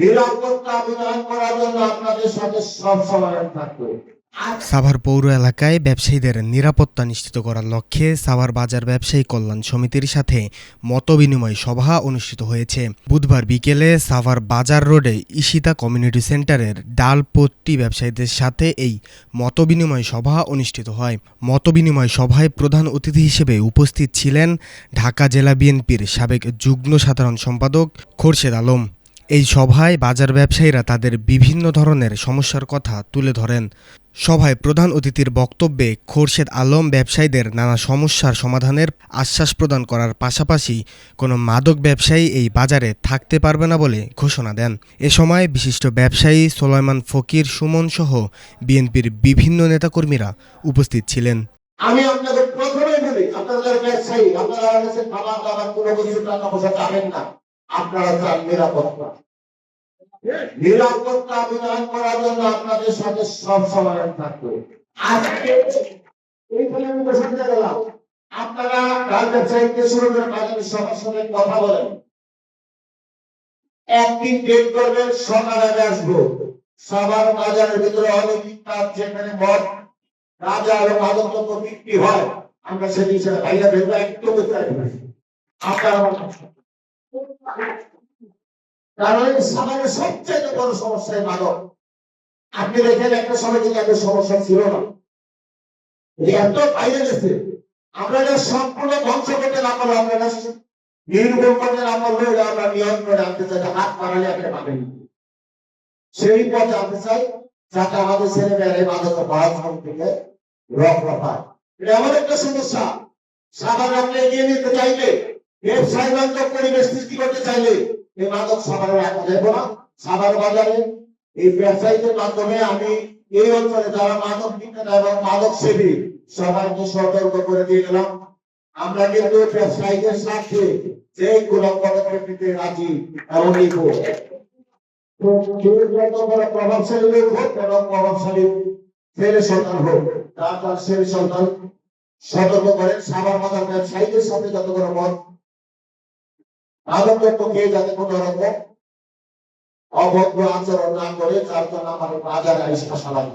নিরাপত্তা বিধান করার জন্য আপনাদের সাথে সব সময় থাকবে। সাভার পৌর এলাকায় ব্যবসায়ীদের নিরাপত্তা নিশ্চিত করার লক্ষ্যে সাভার বাজার ব্যবসায়ী কল্যাণ সমিতির সাথে মতবিনিময় সভা অনুষ্ঠিত হয়েছে। বুধবার বিকেলে সাভার বাজার রোডে ঈশিতা কমিউনিটি সেন্টারের ডালপট্টি ব্যবসায়ীদের সাথে এই মতবিনিময় সভা অনুষ্ঠিত হয়। মতবিনিময় সভায় প্রধান অতিথি হিসেবে উপস্থিত ছিলেন ঢাকা জেলা বিএনপির সাবেক যুগ্ম সাধারণ সম্পাদক খোরশেদ আলম। এই সভায় বাজার ব্যবসায়ীরা তাদের বিভিন্ন ধরনের সমস্যার কথা তুলে ধরেন। সভায় প্রধান অতিথির বক্তব্যে খোরশেদ আলম ব্যবসায়ীদের নানা সমস্যার সমাধানের আশ্বাস প্রদান করার পাশাপাশি কোনো মাদক ব্যবসায়ী এই বাজারে থাকতে পারবে না বলে ঘোষণা দেন। এ সময় বিশিষ্ট ব্যবসায়ী সোলাইমান ফকির সুমন সহ বিএনপির বিভিন্ন নেতাকর্মীরা উপস্থিত ছিলেন। আমি আপনাদের প্রথমে বলি, আপনাদের ব্যবসায়ী, আপনারা কাছে খাবার দাবার কোনো কিছু টাকা পয়সা চাবেন না, আপনারা চান নিরাপত্তা। নিরাপত্তা বিধান করার জন্য আপনাদের সাথে সব সময় থাকবে। আজকে এইখানে আমি বসে গেলাম, আপনারা ডাল ব্যবসায়ীকে শুরু করে বাজারের সবার সঙ্গে কথা বলেন, একদিন ডেট করবেন, সকালে আমি আসবো। সাভার বাজারের ভিতরে অনেক যেখানে মদ রাজা এবং মাদক দ্রব্য বিক্রি হয়, আমরা সেটি ভাইরা ভেবে একদম আপনারা, কারণ সাভারের সবচেয়ে বড় সমস্যা মাদক। আপনি দেখেন একটা সময় কিন্তু এত সমস্যা ছিল না, এত বাইরে গেছে। আমরা এটা সম্পূর্ণ ধ্বংস করতে না পারলে, আমরা নির্মূল করতে না পারলে আমরা নিয়ন্ত্রণে আনতে চাই, হাত বাড়ালে আপনি পাবেন। সেই পথে আনতে চাই যাতে আমাদের ছেলে মেয়েরা মাদক পড়াশোনা থেকে রক্ষা পায়। এটা এমন একটা সমস্যা, সাভার আপনি এগিয়ে নিতে চাইলে, ব্যবসায়ী বান্ধব পরিবেশ সৃষ্টি করতে চাইলে এই মাদক সাভারে রাখা যাবে না। সাভার বাজারে এই ব্যবসায়ীদের মাধ্যমে আমি এই অঞ্চলে যারা মাদক বিক্রেতা এবং মাদক সেবী সবাইকে সতর্ক করে দিয়ে গেলাম। আমরা কিন্তু ব্যবসায়ীদের স্বার্থে যে কোনো পদক্ষেপ নিতে রাজি এবং নিব। প্রভাবশালী লোক হোক এবং প্রভাবশালী ছেলে সন্তান হোক, তার ছেলে সন্তান সতর্ক করেন সাভার বাজার ব্যবসায়ীদের সাথে যত কোনো মত মাদক দ্রব্য খেয়ে যাতে কোনো রকম অভদ্র আচরণ না করে, তার জন্য আমার বাজারে আইসা সালাম।